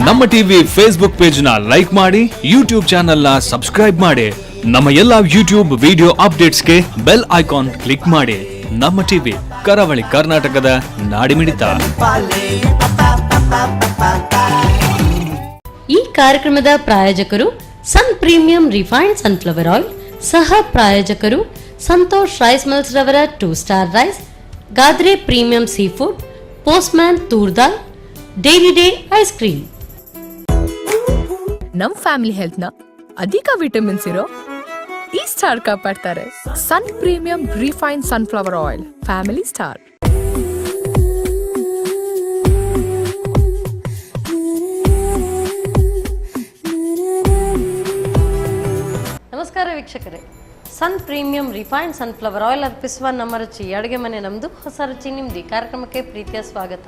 ನಮ್ಮ TV Facebook page ನ like ಮಾಡಿ, ಯೂಟ್ಯೂಬ್ ಚಾನೆಲ್ ನ ಸಬ್ಸ್ಕ್ರೈಬ್ ಮಾಡಿ. ನಮ್ಮ ಎಲ್ಲಾ ಯೂಟ್ಯೂಬ್ ವಿಡಿಯೋ ಅಪ್ಡೇಟ್ಸ್ಗೆ ಬೆಲ್ ಐಕಾನ್ ಕ್ಲಿಕ್ ಮಾಡಿ. ನಮ್ಮ ಟಿವಿ ಕರಾವಳಿ ಕರ್ನಾಟಕದ ನಾಡಿಮಿಡಿತ. ಈ ಕಾರ್ಯಕ್ರಮದ ಪ್ರಾಯೋಜಕರು sun premium refined sunflower oil, ಸಹ ಪ್ರಾಯೋಜಕರು ಸಂತೋಷ್ ರೈಸ್ ಮಿಲ್ಸ್ ರವರ 2 star rice, Godrej premium sea food, postman toor dal, dairy day ice cream. ನಮ್ ಫ್ಯಾಮಿಲಿ ಹೆಲ್ತ್ ನ ಅಧಿಕ ವಿಟಮಿನ್ಸ್ ಇರೋ ಈ ಸ್ಟಾರ್ ಕಾಪಾಡ್ತಾರೆ. Sun premium refine sunflower oil, family star. ನಮಸ್ಕಾರ ವೀಕ್ಷಕರೇ, ಸನ್ ಪ್ರೀಮಿಯಂ ರಿಫೈನ್ಡ್ ಸನ್ಫ್ಲವರ್ ಆಯಿಲ್ ಅರ್ಪಿಸುವ ನಮ್ಮ ರುಚಿ ಅಡುಗೆ ಮನೆ ನಮ್ಮದು, ಹೊಸ ರುಚಿ ನಿಮ್ಮದು ಕಾರ್ಯಕ್ರಮಕ್ಕೆ ಪ್ರೀತಿಯ ಸ್ವಾಗತ.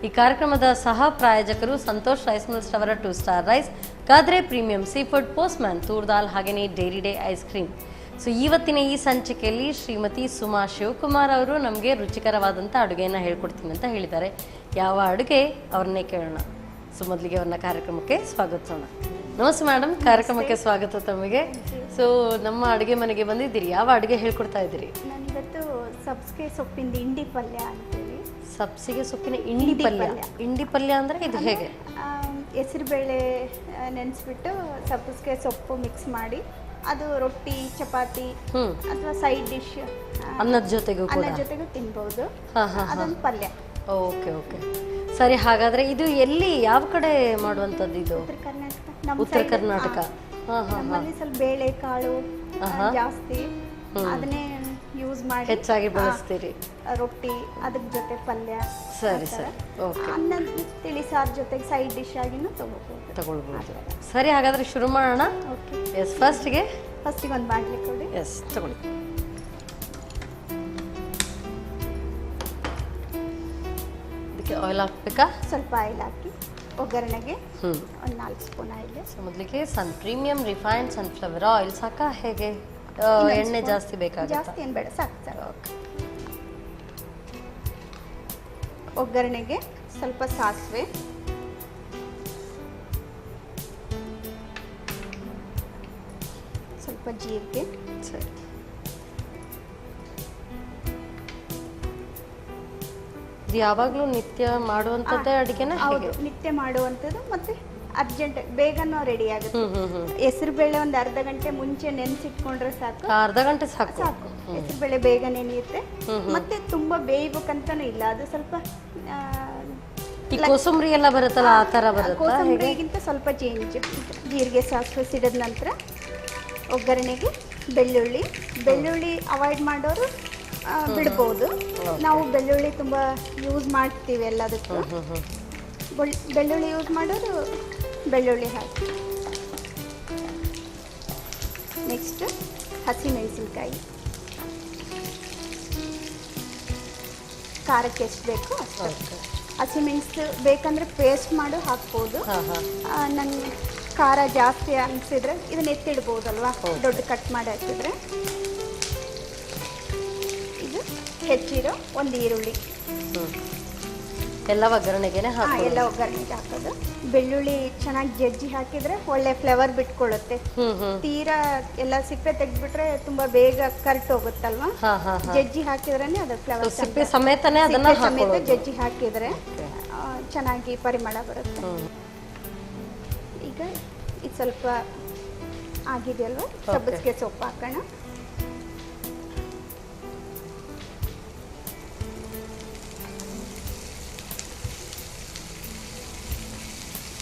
ಈ ಕಾರ್ಯಕ್ರಮದ ಸಹ ಪ್ರಾಯೋಜಕರು ಸಂತೋಷ್ ರೈಸ್ ಮಿಲ್ಸ್ ರವರ 2 star rice, Godrej premium sea food, postman toor dal, ಹಾಗೆಯೇ dairy day ice cream. So ಇವತ್ತಿನ ಈ ಸಂಚಿಕೆಯಲ್ಲಿ ಶ್ರೀಮತಿ ಸುಮಾ ಶಿವಕುಮಾರ್ ಅವರು ನಮಗೆ ರುಚಿಕರವಾದಂಥ ಅಡುಗೆಯನ್ನು ಹೇಳ್ಕೊಡ್ತೀನಿ ಅಂತ ಹೇಳಿದ್ದಾರೆ. ಯಾವ ಅಡುಗೆ ಅವ್ರನ್ನೇ ಕೇಳೋಣ. ಸೊ ಮೊದಲಿಗೆ ಅವ್ರನ್ನ ಕಾರ್ಯಕ್ರಮಕ್ಕೆ ಸ್ವಾಗತಿಸೋಣ. ನಮಸ್ತೆ ಮೇಡಮ್, ಕಾರ್ಯಕ್ರಮಕ್ಕೆ ಸ್ವಾಗತ ತಮಗೆ. ಸೊ ನಮ್ಮ ಅಡುಗೆ ಮನೆಗೆ ಬಂದಿದ್ದೀರಿ, ಯಾವ ಅಡುಗೆ ಹೇಳ್ಕೊಡ್ತಾ ಇದ್ದೀರಿ? ನಾನಿವತ್ತು ಸಬ್ಸಿಗೆ ಸೊಪ್ಪಿಂದ ಇಂಡಿ ಪಲ್ಯ ಅಂತೇಳಿ. ಸಬ್ಸಿಗೆ ಸೊಪ್ಪಿನ ಇಂಡಿ ಪಲ್ಯ. ಇಂಡಿ ಪಲ್ಯ ಅಂದರೆ ಇದು ಹೇಗೆ? ಹೆಸರುಬೇಳೆ ನೆನೆಸ್ಬಿಟ್ಟು ಸಬ್ಸಿಗೆ ಸೊಪ್ಪು ಮಿಕ್ಸ್ ಮಾಡಿ ಅದು ರೊಟ್ಟಿ, ಚಪಾತಿ ಅಥವಾ ಸೈಡ್ ಡಿಶ್ ಅನ್ನದ ಜೊತೆಗೂ ತಿನ್ಬಹುದು. ಅದೊಂದು ಪಲ್ಯ. ಓಕೆ ಓಕೆ, ಸರಿ. ಹಾಗಾದ್ರೆ ಇದು ಎಲ್ಲಿ, ಯಾವ ಕಡೆ ಮಾಡುವಂಥದ್ದು ಇದು? ಉತ್ತರ ಕರ್ನಾಟಕ. ನಮ್ಮಲ್ಲಿ ಸ್ವಲ್ಪ ಬೇಳೆ ಕಾಳು ಜಾಸ್ತಿ, ಅದನ್ನೇ ಯೂಸ್ ಮಾಡಿ ಹೆಚ್ಚಾಗಿ ಬಳಸ್ತೀರಿ. ರೊಟ್ಟಿ ಅದ್ರ ಜೊತೆ ಪಲ್ಯ. ಸರಿ ಸರಿ, ಓಕೆ. ಅನ್ನ ತಿಳಿ ಸಾರು ಜೊತೆಗೆ ಸೈಡ್ ಡಿಶ್ ಆಗಿನೂ ತಗೊಳ್ಬೋದು. ಸರಿ, ಹಾಗಾದ್ರೆ ಶುರು ಮಾಡೋಣ. ಓಕೆ. ಎಸ್, ಫಸ್ಟಿಗೆ ಒಂದು ಬಾಣಲೆ ಕೊಡಿ. ಎಸ್, ತಗೊಳ್ಳಿ. ಇದಕ್ಕೆ ಆಯಿಲ್ ಹಾಕ್ಬೇಕಾ? ಸ್ವಲ್ಪ ಆಯಿಲ್ ಹಾಕಿ ಒಗ್ಗರಣೆಗೆ ಒಂದು 4 ಸ್ಪೂನ್ ಆಯಿಲ್. ಸೊ ಮೊದಲಿಗೆ ಸನ್ ಪ್ರೀಮಿಯಂ ರಿಫೈನ್ಡ್ ಸನ್ಫ್ಲವರ್ ಆಯಿಲ್ ಸಾಕಾ, ಹೇಗೆ? ಎಣ್ಣೆ ಜಾಸ್ತಿ ಬೇಕಾಗುತ್ತೆ? ಜಾಸ್ತಿ ಏನು ಬೇಡ, ಸಾಕು ಸರ್. ಒಗ್ಗರಣೆಗೆ ಸ್ವಲ್ಪ ಸಾಸಿವೆ, ಸ್ವಲ್ಪ ಜೀರಿಗೆ. ಸರಿ. ಇದು ಯಾವಾಗಲೂ ನಿತ್ಯ ಮಾಡುವಂಥದ್ದೇ ಅಡುಗೆನ? ಹೌದು, ನಿತ್ಯ ಮಾಡುವಂಥದ್ದು. ಮತ್ತೆ ಅರ್ಜೆಂಟ್ ಬೇಗನೂ ರೆಡಿ ಆಗುತ್ತೆ. ಹೆಸರುಬೇಳೆ ಒಂದು ಅರ್ಧ ಗಂಟೆ ಮುಂಚೆ ನೆನೆಸಿಟ್ಕೊಂಡ್ರೆ ಸಾಕು. ಅರ್ಧ ಗಂಟೆ ಸಾಕು. ಹೆಸರುಬೇಳೆ ಬೇಗ ನೆನೆಯುತ್ತೆ. ಮತ್ತೆ ತುಂಬಾ ಬೇಯಬೇಕಂತಾನು ಇಲ್ಲ, ಅದು ಸ್ವಲ್ಪ ಕೋಸಂಬರಿ ಎಲ್ಲ ಬರುತ್ತಲ್ಲ, ಆ ಥರ ಬರುತ್ತೆ. ಕೋಸಂಬರಿಗಿಂತ ಸ್ವಲ್ಪ ಚೇಂಜ್. ಜೀರಿಗೆ, ಸಾಸಿವೆ ಸಿಡಿದ ನಂತರ ಒಗ್ಗರಣೆಗೆ ಬೆಳ್ಳುಳ್ಳಿ ಅವಾಯ್ಡ್ ಮಾಡೋರು ಬಿಡ್ಬೋದು. ನಾವು ಬೆಳ್ಳುಳ್ಳಿ ತುಂಬ ಯೂಸ್ ಮಾಡ್ತೀವಿ ಎಲ್ಲದಕ್ಕೂ. ಬೆಳ್ಳುಳ್ಳಿ ಯೂಸ್ ಮಾಡೋರು ಬೆಳ್ಳುಳ್ಳಿ ಹಾಕಿ. ನೆಕ್ಸ್ಟ್ ಹಸಿಮೆಣಸಿನ್ಕಾಯಿ, ಖಾರಕ್ಕೆ ಎಷ್ಟು ಬೇಕು ಅಷ್ಟು. ಹಸಿಮೆಣಸು ಬೇಕಂದ್ರೆ ಪೇಸ್ಟ್ ಮಾಡಿ ಹಾಕ್ಬೋದು. ನನಗೆ ಖಾರ ಜಾಸ್ತಿ ಅನಿಸಿದ್ರೆ ಇದನ್ನ ಎತ್ತಿಡ್ಬೋದಲ್ವಾ, ದೊಡ್ಡ ಕಟ್ ಮಾಡಿ ಹಾಕಿದ್ರೆ. ಇದು ಹೆಚ್ಚಿರೋ ಒಂದು ಈರುಳ್ಳಿ. ಎಲ್ಲ ಒಗ್ಗರಣೆಗೆ ಎಲ್ಲ ಒಗ್ಗರಣೆಗೆ ಹಾಕೋದು. ಬೆಳ್ಳುಳ್ಳಿ ಚೆನ್ನಾಗಿ ಜಜ್ಜಿ ಹಾಕಿದ್ರೆ ಒಳ್ಳೆ ಫ್ಲೇವರ್ ಬಿಟ್ಕೊಳ್ಳುತ್ತೆ. ತೀರಾ ಎಲ್ಲ ಸಿಪ್ಪೆ ತೆಗೆದ್ಬಿಟ್ರೆ ತುಂಬಾ ಬೇಗ ಕರ್ಟ್ ಹೋಗುತ್ತಲ್ವಾ. ಜಜ್ಜಿ ಹಾಕಿದ್ರೇನೆ ಅದ್ರ ಫ್ಲೇವರ್. ಸಿಪ್ಪೆ ಸಮೇತನೇ ಅದನ್ನ ಸಮೇತ ಜಜ್ಜಿ ಹಾಕಿದ್ರೆ ಚೆನ್ನಾಗಿ ಪರಿಮಳ ಬರುತ್ತೆ. ಈಗ ಇದು ಸ್ವಲ್ಪ ಆಗಿದೆಯಲ್ವ, ಸಬ್ಬಸಿಗೆ ಸೊಪ್ಪು ಹಾಕೋಣ.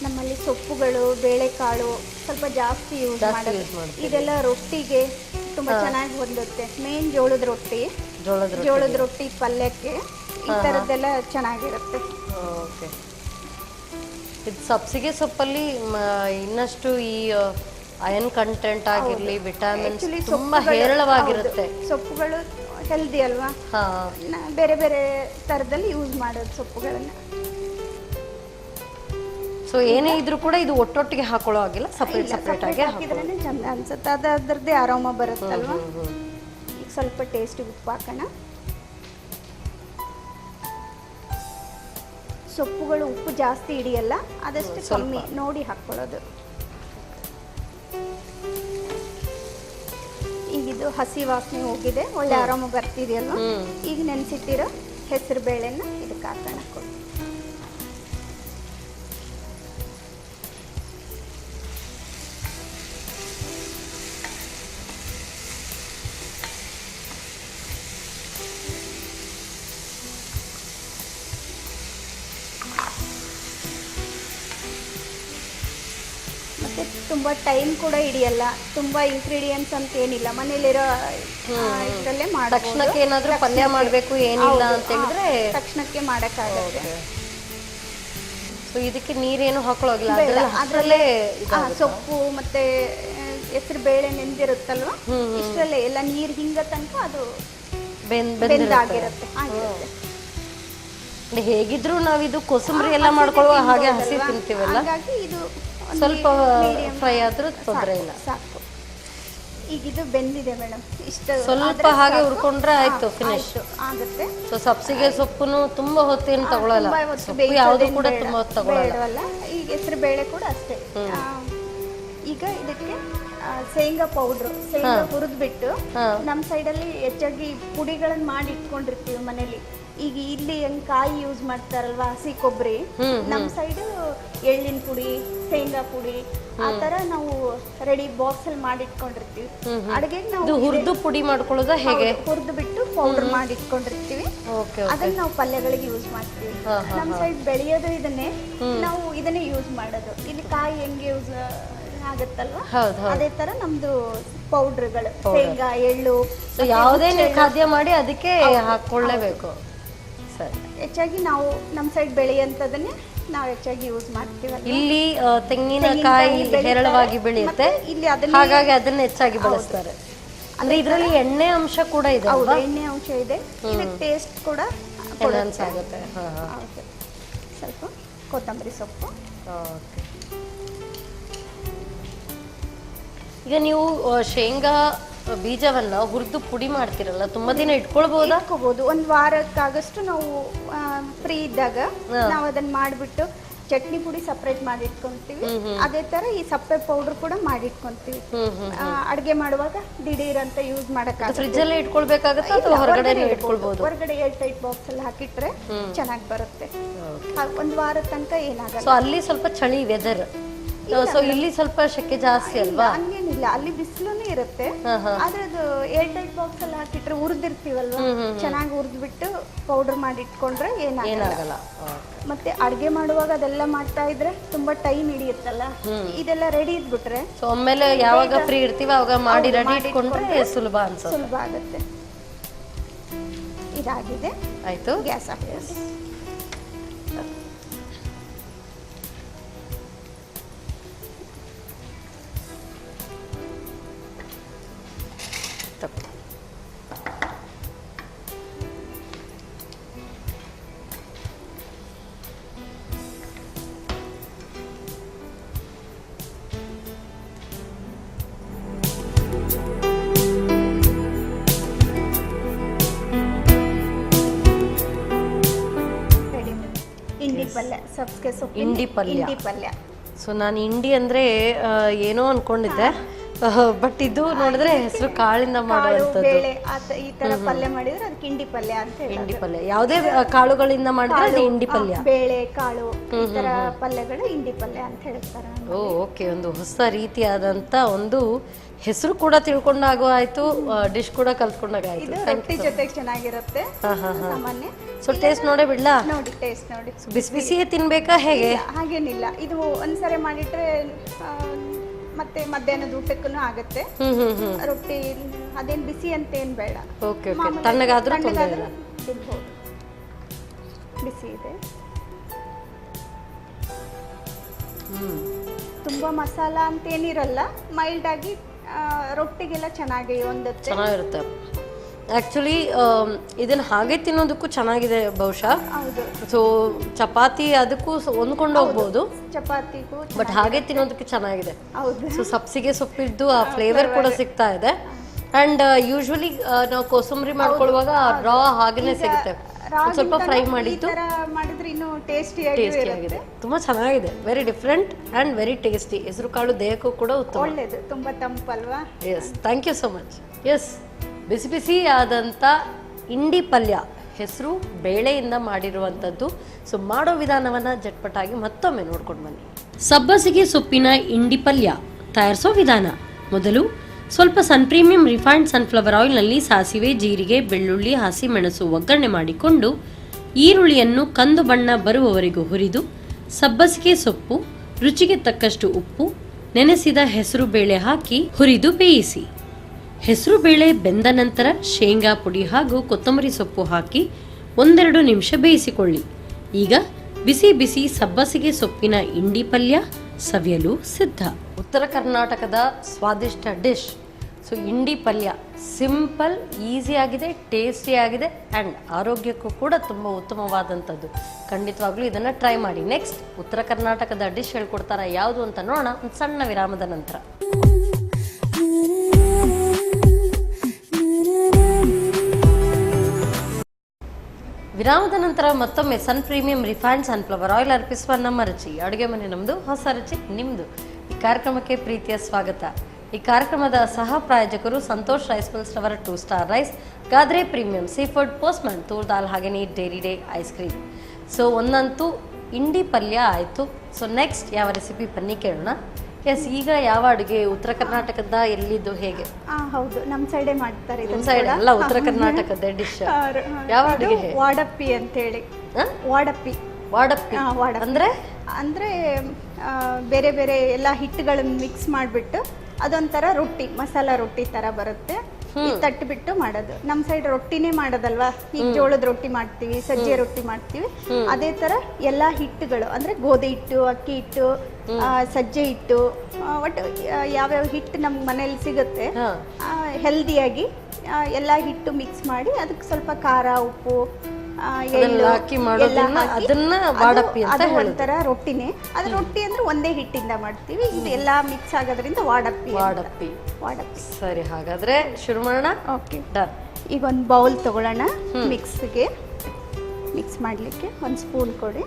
ನಮ್ಮಲ್ಲಿ ಸೊಪ್ಪುಗಳು, ಬೇಳೆಕಾಳು ಸ್ವಲ್ಪ ಜಾಸ್ತಿ ಯೂಸ್ ಮಾಡೋದು. ಇದೆಲ್ಲ ರೊಟ್ಟಿಗೆ ತುಂಬ ಚೆನ್ನಾಗಿ ಹೊಂದುತ್ತೆ. ಮೇನ್ ಜೋಳದ ರೊಟ್ಟಿ ಪಲ್ಯಕ್ಕೆ ಈ ಥರದ್ದೆಲ್ಲ ಚೆನ್ನಾಗಿರುತ್ತೆ. ಓಕೆ. ಇದು ಸಬ್ಸಿಗೆ ಸೊಪ್ಪಲ್ಲಿ ಇನ್ನಷ್ಟು ಈ ಅಯನ್ ಕಂಟೆಂಟ್ ಆಗಿರಲಿ, ವಿಟಮಿನ್ಸ್ ತುಂಬಾ ಹೇರಳವಾಗಿರುತ್ತೆ. ಸೊಪ್ಪುಗಳು ಹೆಲ್ದಿ ಅಲ್ವಾ, ಬೇರೆ ಬೇರೆ ಥರದಲ್ಲಿ ಯೂಸ್ ಮಾಡೋದು ಸೊಪ್ಪುಗಳನ್ನ. ಸೊ ಏನೇ ಇದ್ರೂ ಕೂಡ ಇದು ಒಟ್ಟೊಟ್ಟಿಗೆ ಹಾಕೊಳ್ಳೋ ಆಗಿಲ್ಲ, ಸಪ್ರೇಟ್ ಆಗಿ ಹಾಕಿದ್ರೇನೆ ಚಂದ ಅನ್ಸುತ್ತೆ. ಅದರದ್ದೇ ಆರಾಮ ಬರುತ್ತಲ್ವಾ. ಈಗ ಸ್ವಲ್ಪ ಟೇಸ್ಟಿಗೆ ಉಪ್ಪು ಹಾಕೋಣ. ಸೊಪ್ಪುಗಳು ಉಪ್ಪು ಜಾಸ್ತಿ ಹಿಡಿಯಲ್ಲ, ಆದಷ್ಟು ಕಮ್ಮಿ ನೋಡಿ ಹಾಕ್ಕೊಳ್ಳೋದು. ಈಗಿದು ಹಸಿ ವಾಸನೆ ಹೋಗಿದೆ, ಒಳ್ಳೆ ಆರಾಮ ಬರ್ತಿದೆಯಲ್ಲ. ಈಗ ನೆನೆಸಿಟ್ಟಿರೋ ಹೆಸರು ಬೇಳೆನ ಇದಕ್ಕೆ ಹಾಕೋಣ. ಮತ್ತೆ ತುಂಬ ಟೈಮ್ ಕೂಡ ಹಿಡಿಯಲ್ಲ, ತುಂಬ ಇಂಗ್ರೀಡಿಯೆಂಟ್ಸ್ ಅಂತ ಏನಿಲ್ಲ, ಮನೇಲಿರೋ ಇದರಲ್ಲೇ ಮಾಡಬಹುದು. ತಕ್ಷಣಕ್ಕೆ ಏನಾದರೂ ಪಲ್ಯ ಮಾಡಬೇಕು ಏನಿಲ್ಲ ಅಂತ ಹೇಳಿದ್ರೆ ತಕ್ಷಣಕ್ಕೆ ಮಾಡೋಕ್ಕಾಗುತ್ತೆ. ಸೊ ಇದಕ್ಕೆ ನೀರೇನು ಹಾಕೊಳ್ಳೋಗಿಲ್ಲ, ಅದರಲ್ಲೇ ಸೊಪ್ಪು ಮತ್ತೆ ಹೆಸರು ಬೇಳೆ ನೆಂದಿರುತ್ತಲ್ವ, ಇಷ್ಟರಲ್ಲೇ ಎಲ್ಲ ನೀರು ಹಿಂಗ ತನಕ ಅದು ಬೆಂದಾಗಿರುತ್ತೆ. ಹೇಗಿದ್ರು ನಾವಿದು ಕೋಸಂಬರಿ ಎಲ್ಲ ಮಾಡ್ಕೊಳ್ಳುವ ಹಾಗೆ ಹಸಿ ತಿಂತೀವಲ್ಲ, ಹಾಗಾಗಿ ಇದು ಸ್ವಲ್ಪ ಫ್ರೈ ಆದ್ರೂ ತೊಂದರೆ ಇಲ್ಲ. ಸಾಕು. ಈಗ ಇದು ಬೆಂದಿದೆ ಮೇಡಮ್, ಇಷ್ಟು ಸ್ವಲ್ಪ ಹಾಗೆ ಹುರ್ಕೊಂಡ್ರೆ ಆಯ್ತು, ಫಿನಿಶ್ ಆಗುತ್ತೆ. ಸೊ ಸಬ್ಸಿಗೆ ಸೊಪ್ಪುನು ತುಂಬಾ ಹೊತ್ತೇನು ತಗೊಳ್ಳಲ್ಲ, ಸೊಪ್ಪು ಯಾವುದು ಕೂಡ ತುಂಬಾ ಹೊತ್ತು ತಗೊಳ್ಳಲ್ಲ. ಈಗ ಹೆಸರು ಬೇಳೆ ಕೂಡ ಅಷ್ಟೇ. ಈಗ ಇದಕ್ಕೆ ಶೇಂಗಾ ಪೌಡ್ರು, ಶೇಂಗಾ ಹುರಿದ್ಬಿಟ್ಟು ನಮ್ಮ ಸೈಡಲ್ಲಿ ಹೆಚ್ಚಾಗಿ ಪುಡಿಗಳನ್ನ ಮಾಡಿ ಇಟ್ಕೊಂಡಿರ್ತೀವಿ ಮನೇಲಿ. ಈಗ ಇಲ್ಲಿ ಹೆಂಗ್ ಕಾಯಿ ಯೂಸ್ ಮಾಡ್ತಾರಲ್ವಾ, ಹಸಿ ಕೊಬ್ಬರಿ, ನಮ್ಮ ಸೈಡ್ ಎಳ್ಳಿನ ಪುಡಿ, ಶೇಂಗಾ ಪುಡಿ ಆ ತರ ನಾವು ರೆಡಿ ಬಾಕ್ಸ್ ಅಲ್ಲಿ ಮಾಡಿ ಇಟ್ಕೊಂಡಿರ್ತೀವಿ. ಅಡಿಗೆಗೆ ನಾವು ಹುರಿದು ಪುಡಿ ಮಾಡ್ಕೊಳ್ಳೋದ ಹೇಗೆ? ಹುರಿದು ಬಿಟ್ಟು ಪೌಡರ್ ಮಾಡಿ ಇಟ್ಕೊಂಡಿರ್ತೀವಿ, ಅದನ್ನ ನಾವು ಪಲ್ಯಗಳಿಗೆ ಯೂಸ್ ಮಾಡ್ತೀವಿ. ನಮ್ಮ ಸೈಡ್ ಬೆಳೆಯೋದು ಇದನ್ನೇ, ನಾವು ಇದನ್ನೇ ಯೂಸ್ ಮಾಡೋದು. ಇಲ್ಲಿ ಕಾಯಿ ಹೆಂಗೆ ಯೂಸ್ ಆಗುತ್ತಲ್ವಾ, ಅದೇ ತರ ನಮ್ದು ಪೌಡರ್ಗಳು, ಶೇಂಗಾ, ಎಳ್ಳು, ಯಾವುದೇ ಖಾದ್ಯ ಮಾಡಿ ಅದಕ್ಕೆ ಹಾಕೊಳ್ಳೇಬೇಕು. ಸರಿ, ಹೆಚ್ಚಾಗಿ ನಾವು ನಮ್ಮ ಸೈಡ್ ಬೆಳೆಯಂತದನ್ನೇ ನಾವು ಹೆಚ್ಚಾಗಿ ಯೂಸ್ ಮಾಡ್ತೀವಿ. ಇಲ್ಲಿ ತೆಂಗಿನಕಾಯಿ ಹೇರಳವಾಗಿ ಬೆಳೆಯುತ್ತೆ, ಹಾಗಾಗಿ ಅದನ್ನ ಹೆಚ್ಚಾಗಿ ಬಳಸ್ತಾರೆ. ಅಂದ್ರೆ ಇದರಲ್ಲಿ ಎಣ್ಣೆ ಅಂಶ ಕೂಡ ಇದೆ. ಹೌದು, ಎಣ್ಣೆ ಅಂಶ ಇದೆ. ಇದಕ್ಕೆ ಟೇಸ್ಟ್ ಕೂಡ ಎನ್ಹಾನ್ಸ್ ಆಗುತ್ತೆ. ಸ್ವಲ್ಪ ಕೊತ್ತಂಬರಿ ಸೊಪ್ಪು. ಈಗ ನೀವು ಶೇಂಗಾ ಬೀಜವನ್ನ ಹುರಿದು ಪುಡಿ ಮಾಡ್ತಿರಲ್ಲ, ತುಂಬಾ ದಿನ ಇಟ್ಕೊಳ್ಬಹುದಾ? ಇಟ್ಕೋಬಹುದು, ಒಂದು ವಾರಕ್ಕಾಗಷ್ಟು ನಾವು ಫ್ರೀ ಇದ್ದಾಗ ನಾವು ಅದನ್ನ ಮಾಡಿಬಿಟ್ಟು ಚಟ್ನಿ ಪುಡಿ ಸಪ್ರೇಟ್ ಮಾಡಿ ಇಟ್ಕೊಂತೀವಿ. ಅದೇ ತರ ಈ ಸಪ್ಪೆ ಪೌಡರ್ ಕೂಡ ಮಾಡಿ ಇಟ್ಕೊಂತೀವಿ. ಅಡ್ಗೆ ಮಾಡುವಾಗ ದಿಢೀರ್ ಅಂತ ಯೂಸ್ ಮಾಡಕ್ಕಾಗುತ್ತೆ. ಫ್ರಿಜ್ ಅಲ್ಲೇ ಇಟ್ಕೊಳ್ಬೇಕಾಗತ್ತೆ ಅಥವಾ ಹೊರಗಡೆ ಇಟ್ಕೊಳ್ಬಹುದು? ಹೊರಗಡೆ ಏರ್ ಟೈಟ್ ಬಾಕ್ಸ್ ಅಲ್ಲಿ ಹಾಕಿಟ್ರೆ ಚೆನ್ನಾಗಿ ಬರುತ್ತೆ, ಒಂದು ವಾರದ ತನಕ ಏನಾಗಲ್ಲ. ಸೊ ಅಲ್ಲಿ ಸ್ವಲ್ಪ ಚಳಿ ವೆದರ್, ಸೊ ಇಲ್ಲಿ ಸ್ವಲ್ಪ ಶೆಕೆ ಜಾಸ್ತಿ ಅಲ್ವಾ? ಹಂಗೇನಿಲ್ಲ, ಅಲ್ಲಿ ಬಿಸಿಲೂ ಇರುತ್ತೆ. ಆದ್ರೆ ಅದು ಏರ್ ಟೈಟ್ ಬಾಕ್ಸ್ ಅಲ್ಲಿ ಹಾಕಿಟ್ರೆ ಉರಿದಿರ್ತೀವಲ್ವಾ, ಚೆನ್ನಾಗಿ ಉರಿದ್ಬಿಟ್ಟು ಪೌಡರ್ ಮಾಡಿ ಇಟ್ಕೊಂಡ್ರೆ ಏನಾಗಲ್ಲ. ಮತ್ತೆ ಅಡ್ಗೆ ಮಾಡುವಾಗ ಅದೆಲ್ಲ ಮಾಡ್ತಾ ಇದ್ರೆ ತುಂಬಾ ಟೈಮ್ ಹಿಡಿಯುತ್ತಲ್ಲ, ಇದೆಲ್ಲ ರೆಡಿ ಇದ್ಬಿಟ್ರೆ ಸೊ ಆಮೇಲೆ ಯಾವಾಗ ಫ್ರೀ ಇರ್ತೀವಿ ಅವಾಗ ಮಾಡಿ ರೆಡಿ ಇಟ್ಕೊಂಡ್ರೆ ಸುಲಭ ಅನ್ಸುತ್ತೆ, ಸುಲಭ ಆಗುತ್ತೆ. ಇದಾಗಿದೆ, ಆಯ್ತು. ಗ್ಯಾಸ್ ಹಾಕಿ ಸಬ್ಸ್ಗೆ ಸೊಪ್ಪು, ಇಂಡಿ ಪಲ್ಯ. ಸೊ ನಾನು ಇಂಡಿ ಅಂದ್ರೆ ಏನೋ ಅನ್ಕೊಂಡಿದ್ದೆ, ಬಟ್ ಇದು ನೋಡಿದ್ರೆ ಹೆಸರು ಕಾಳಿಂದ ಮಾಡುವಂಥದ್ದು. ಬೇಳೆ ಈ ತರ ಪಲ್ಯ ಮಾಡಿದ್ರೆ ಅದಕ್ಕೆ ಇಂಡಿ ಪಲ್ಯ ಅಂತ ಹೇಳಿ. ಇಂಡಿ ಪಲ್ಯ ಯಾವುದೇ ಕಾಳುಗಳಿಂದ ಮಾಡಿದ್ರೆ ಅದು ಇಂಡಿ ಪಲ್ಯ. ಬೇಳೆ, ಕಾಳು ಈ ತರ ಪಲ್ಯಗಳು ಇಂಡಿ ಪಲ್ಯ ಅಂತ ಹೇಳ್ತಾರೆ. ಓಕೆ, ಒಂದು ಹೊಸ ರೀತಿಯಾದಂತ ಒಂದು ಹೆಸರು ಕೂಡ ತಿಳ್ಕೊಂಡಾಗ ಆಯ್ತು, ಡಿಶ್ ಕೂಡ ಕಲ್ತ್ಕೊಂಡಾಗ ಆಯ್ತು. ಇದು ರೊಟ್ಟಿ ಜೊತೆಗೆ ಚೆನ್ನಾಗಿರುತ್ತೆ ಸಾಮಾನ್ಯ. ಸೊ ಟೇಸ್ಟ್ ನೋಡೇ ಬಿಡ್ಲಾ? ನೋಡಿ, ಟೇಸ್ಟ್ ನೋಡಿ. ಬಿಸಿ ಬಿಸಿಯೇ ತಿನ್ಬೇಕಾ ಹೇಗೆ? ಹಾಗೇನಿಲ್ಲ, ಇದು ಒಂದ್ಸರಿ ಮಾಡಿಟ್ರೆ ಮತ್ತೆ ಮಧ್ಯಾಹ್ನದ ಊಟಕ್ಕೂ ಆಗುತ್ತೆ. ರೊಟ್ಟಿ ಅದೇನ್ ಬಿಸಿ ಅಂತ ಏನ್ ಬೇಡ, ತಣ್ಣಗಾದ್ರೂ ತಿನ್ಬಹುದು. ಬಿಸಿ ಇದೆ, ತುಂಬಾ ಮಸಾಲ ಅಂತ ಏನಿರಲ್ಲ, ಮೈಲ್ಡ್ ಆಗಿ ರೊಟ್ಟಿಗೆಲ್ಲ ಚೆನ್ನಾಗಿ ಹೊಂದುತ್ತೆ, ಚೆನ್ನಾಗಿರುತ್ತೆ. ಆಕ್ಚುಲಿ ಇದನ್ನ ಹಾಗೆ ತಿನ್ನೋದಕ್ಕೂ ಚೆನ್ನಾಗಿದೆ ಬಹುಶಃ. ಸೊ ಚಪಾತಿ ಅದಕ್ಕೂ ಹೊಂದ್ಕೊಂಡು ಹೋಗ್ಬೋದು, ಚಪಾತಿಗೂ, ಬಟ್ ಹಾಗೆ ತಿನ್ನೋದಕ್ಕೆ ಚೆನ್ನಾಗಿದೆ. ಹೌದು. ಸೊ ಸಬ್ಸಿಗೆ ಸೊಪ್ಪಿದ್ದು ಆ ಫ್ಲೇವರ್ ಕೂಡ ಸಿಗ್ತಾ ಇದೆ. ಅಂಡ್ ಯೂಶ್ವಲಿ ನಾವು ಕೋಸಂಬರಿ ಮಾಡ್ಕೊಳ್ಳುವಾಗ ರಾ ಹಾಗೇನೆ ಸಿಗುತ್ತೆ. ಸ್ವಲ್ಪ ಫ್ರೈ ಈ ಮಾಡಿದ್ದು ತರ ಮಾಡಿದ್ರೆ ಇನ್ನೂ ಟೇಸ್ಟಿಯಾಗಿ ಟೇಸ್ಟಿ ಆಗಿದೆ, ತುಂಬಾ ಚೆನ್ನಾಗಿದೆ. Very different and very tasty. ಹೆಸರು ಕಾಳು ದೇಹಕ್ಕೂ ಕೂಡ ಉತ್ತಮ. ಒಳ್ಳೇದು, ತುಂಬಾ ತಂಪಲ್ವಾ. Yes, thank you so much. Yes, ಬಿಸಿ ಬಿಸಿ ಆದಂಥ ಇಂಡಿ ಪಲ್ಯ, ಹೆಸರು ಬೇಳೆಯಿಂದ ಮಾಡಿರುವಂಥದ್ದು. ಸೊ ಮಾಡೋ ವಿಧಾನವನ್ನು ಜಟ್ಪಟಾಗಿ ಮತ್ತೊಮ್ಮೆ ನೋಡ್ಕೊಂಡು ಬನ್ನಿ. ಸಬ್ಬಸಿಗೆ ಸೊಪ್ಪಿನ ಇಂಡಿ ಪಲ್ಯ ತಯಾರಿಸೋ ವಿಧಾನ. ಮೊದಲು ಸ್ವಲ್ಪ ಸನ್ ಪ್ರೀಮಿಯಂ ರಿಫೈನ್ಡ್ ಸನ್ಫ್ಲವರ್ ಆಯಿಲ್ನಲ್ಲಿ ಸಾಸಿವೆ, ಜೀರಿಗೆ, ಬೆಳ್ಳುಳ್ಳಿ, ಹಸಿಮೆಣಸು ಒಗ್ಗರಣೆ ಮಾಡಿಕೊಂಡು ಈರುಳ್ಳಿಯನ್ನು ಕಂದು ಬಣ್ಣ ಬರುವವರೆಗೂ ಹುರಿದು ಸಬ್ಬಸಿಗೆ ಸೊಪ್ಪು, ರುಚಿಗೆ ತಕ್ಕಷ್ಟು ಉಪ್ಪು, ನೆನೆಸಿದ ಹೆಸರು ಬೇಳೆ ಹಾಕಿ ಹುರಿದು ಬೇಯಿಸಿ. ಹೆಸರು ಬೇಳೆ ಬೆಂದ ನಂತರ ಶೇಂಗಾ ಪುಡಿ ಹಾಗೂ ಕೊತ್ತಂಬರಿ ಸೊಪ್ಪು ಹಾಕಿ 1-2 ನಿಮಿಷ ಬೇಯಿಸಿಕೊಳ್ಳಿ. ಈಗ ಬಿಸಿ ಬಿಸಿ ಸಬ್ಬಸಿಗೆ ಸೊಪ್ಪಿನ ಇಂಡಿ ಪಲ್ಯ ಸವಿಯಲು ಸಿದ್ಧ. ಉತ್ತರ ಕರ್ನಾಟಕದ ಸ್ವಾದಿಷ್ಟ ಡಿಶ್. ಸೊ ಇಂಡಿ ಪಲ್ಯ ಸಿಂಪಲ್, ಈಸಿ ಆಗಿದೆ, ಟೇಸ್ಟಿ ಆಗಿದೆ ಆ್ಯಂಡ್ ಆರೋಗ್ಯಕ್ಕೂ ಕೂಡ ತುಂಬ ಉತ್ತಮವಾದಂಥದ್ದು. ಖಂಡಿತವಾಗ್ಲೂ ಇದನ್ನು ಟ್ರೈ ಮಾಡಿ. ನೆಕ್ಸ್ಟ್ ಉತ್ತರ ಕರ್ನಾಟಕದ ಡಿಶ್ ಹೇಳ್ಕೊಡ್ತಾರ ಯಾವುದು ಅಂತ ನೋಡೋಣ ಒಂದು ಸಣ್ಣ ವಿರಾಮದ ನಂತರ. ವಿರಾಮದ ನಂತರ ಮತ್ತೊಮ್ಮೆ ಸನ್ ಪ್ರೀಮಿಯಂ ರಿಫೈನ್ಡ್ ಸನ್ಫ್ಲವರ್ ಆಯಿಲ್ ಅರ್ಪಿಸುವ ನಮ್ಮ ರುಚಿ ಅಡುಗೆ ಮನೆ ನಮ್ಮದು, ಹೊಸ ರುಚಿ ನಿಮ್ಮದು. ಈ ಕಾರ್ಯಕ್ರಮಕ್ಕೆ ಪ್ರೀತಿಯ ಸ್ವಾಗತ. ಈ ಕಾರ್ಯಕ್ರಮದ ಸಹ ಪ್ರಾಯೋಜಕರು ಸಂತೋಷ್ ರೈಸ್ ಮಿಲ್ಸ್ ರವರ 2 star rice, Godrej premium sea food, postman toor dal, ಹಾಗೆಯೇ dairy day ice cream. So ಒಂದಂತೂ ಇಂಡಿ ಪಲ್ಯ ಆಯಿತು. ಸೊ ನೆಕ್ಸ್ಟ್ ಯಾವ ರೆಸಿಪಿ ಬನ್ನಿ ಕೇಳೋಣ. ಎಸ್, ಈಗ ಯಾವ ಅಡುಗೆ ಉತ್ತರ ಕರ್ನಾಟಕದ ಎಲ್ಲಿದ್ದು ಹೇಗೆ? ಹೌದು, ನಮ್ಮ ಸೈಡೇ ಮಾಡ್ತಾರೆ. ನಮ್ಮ ಸೈಡ್ ಅಲ್ಲ, ಉತ್ತರ ಕರ್ನಾಟಕದ ಡಿಶ್. ಯಾವ ಅಡುಗೆ? ವಾಡಪ್ಪಿ ಅಂತೇಳಿ. ವಾಡಪ್ಪಿ ವಾಡಪ್ಪಿ ಅಂದ್ರೆ ಅಂದ್ರೆ ಬೇರೆ ಬೇರೆ ಎಲ್ಲ ಹಿಟ್ಟುಗಳನ್ನು ಮಿಕ್ಸ್ ಮಾಡಿಬಿಟ್ಟು ಅದೊಂಥರ ರೊಟ್ಟಿ, ಮಸಾಲ ರೊಟ್ಟಿ ತರ ಬರುತ್ತೆ. ತಟ್ಟಿಬಿಟ್ಟು ಮಾಡೋದು. ನಮ್ಮ ಸೈಡ್ ರೊಟ್ಟಿನೇ ಮಾಡೋದಲ್ವಾ. ಈಗ ಜೋಳದ ರೊಟ್ಟಿ ಮಾಡ್ತೀವಿ, ಸಜ್ಜೆ ರೊಟ್ಟಿ ಮಾಡ್ತೀವಿ. ಅದೇ ತರ ಎಲ್ಲಾ ಹಿಟ್ಟುಗಳು ಅಂದ್ರೆ ಗೋಧಿ ಹಿಟ್ಟು, ಅಕ್ಕಿ ಹಿಟ್ಟು, ಸಜ್ಜೆ ಹಿಟ್ಟು, ಒಟ್ಟು ಯಾವ್ಯಾವ ಹಿಟ್ಟು ನಮ್ಮ ಮನೇಲಿ ಸಿಗುತ್ತೆ ಹೆಲ್ದಿಯಾಗಿ ಎಲ್ಲ ಹಿಟ್ಟು ಮಿಕ್ಸ್ ಮಾಡಿ ಅದಕ್ಕೆ ಸ್ವಲ್ಪ ಖಾರ, ಉಪ್ಪು, ಎಳ್ಳು ಹಾಕಿ ಮಾಡೋದನ್ನ ಅದನ್ನ ವಾಡಪ್ಪಿ ಅಂತ ಹೇಳೋದು. ಒಂಥರ ರೊಟ್ಟಿನೇ. ಅದು ರೊಟ್ಟಿ ಅಂದ್ರೆ ಒಂದೇ ಹಿಟ್ಟಿಂದ ಮಾಡ್ತೀವಿ. ಇದು ಎಲ್ಲ ಮಿಕ್ಸ್ ಆಗೋದ್ರಿಂದ ವಾಡಪ್ಪಿ. ವಾಡಪ್ಪಿ. ಸರಿ, ಹಾಗಾದ್ರೆ ಶುರು ಮಾಡೋಣ. Okay, done. ಈಗ ಒಂದು ಬೌಲ್ ತಗೊಳ್ಳೋಣ. ಮಿಕ್ಸ್ಗೆ ಮಿಕ್ಸ್ ಮಾಡಲಿಕ್ಕೆ 1 ಸ್ಪೂನ್ ಕೊಡಿ.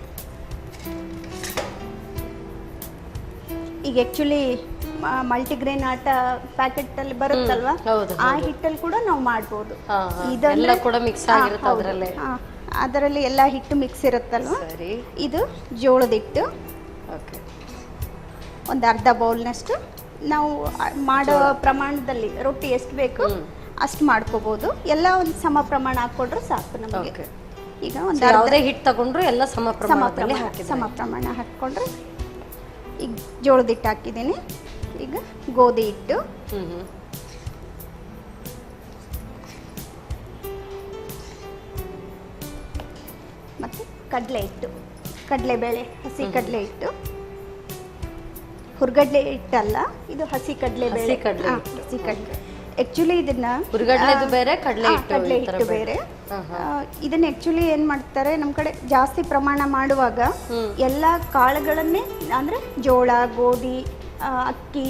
ಈಗ ಆಕ್ಚುಲಿ ಮಲ್ಟಿಗ್ರೇನ್ ಆಟ ಪ್ಯಾಕೆಟ್ ಅಲ್ಲಿ ಬರುತ್ತಲ್ವಾ, ಆ ಹಿಟ್ಟಲ್ಲಿ ಕೂಡ ನಾವು ಮಾಡ್ಬೋದು. ಇದೆಲ್ಲ ಕೂಡ ಮಿಕ್ಸ್ ಆಗಿರುತ್ತೆ ಅದರಲ್ಲೇ. ಅದರಲ್ಲಿ ಎಲ್ಲ ಹಿಟ್ಟು ಮಿಕ್ಸ್ ಇರುತ್ತಲ್ವಾ. ಇದು ಜೋಳದ ಹಿಟ್ಟು ಒಂದು ಅರ್ಧ ಬೌಲ್ನಷ್ಟು. ನಾವು ಮಾಡೋ ಪ್ರಮಾಣದಲ್ಲಿ ರೊಟ್ಟಿ ಎಷ್ಟು ಬೇಕು ಅಷ್ಟು ಮಾಡ್ಕೋಬಹುದು. ಎಲ್ಲ ಒಂದು ಸಮ ಪ್ರಮಾಣ ಹಾಕೊಂಡ್ರೆ ಸಾಕು ನಮಗೆ. ಈಗ ಒಂದು ಯಾವುದೇ ಹಿಟ್ಟು ತಗೊಂಡ್ರು ಎಲ್ಲ ಸಮ ಪ್ರಮಾಣ ಹಾಕೊಂಡ್ರೆ. ಈಗ ಜೋಳದ ಹಿಟ್ಟು ಹಾಕಿದ್ದೀನಿ. ಈಗ ಗೋಧಿ ಹಿಟ್ಟು, ಮತ್ತೆ ಕಡಲೆ ಹಿಟ್ಟು, ಕಡಲೆಬೇಳೆ, ಹಸಿ ಕಡಲೆ ಹಿಟ್ಟು. ಹುರ್ಗಡ್ಲೆ ಹಿಟ್ಟಲ್ಲ, ಇದು ಹಸಿ ಕಡಲೆಬೇಳೆ. ಹಸಿ ಕಡಲೆ ಆಕ್ಚುಲಿ ಇದನ್ನ ಹುರ್ಗಡ್ಲೆದು ಬೇರೆ, ಕಡಲೆ ಹಿಟ್ಟು ಬೇರೆ. ಇದನ್ನ ಆಕ್ಚುಲಿ ಏನ್ ಮಾಡ್ತಾರೆ ನಮ್ಮ ಕಡೆ ಜಾಸ್ತಿ ಪ್ರಮಾಣ ಮಾಡುವಾಗ ಎಲ್ಲ ಕಾಳುಗಳನ್ನೇ ಅಂದ್ರೆ ಜೋಳ, ಗೋಧಿ, ಅಕ್ಕಿ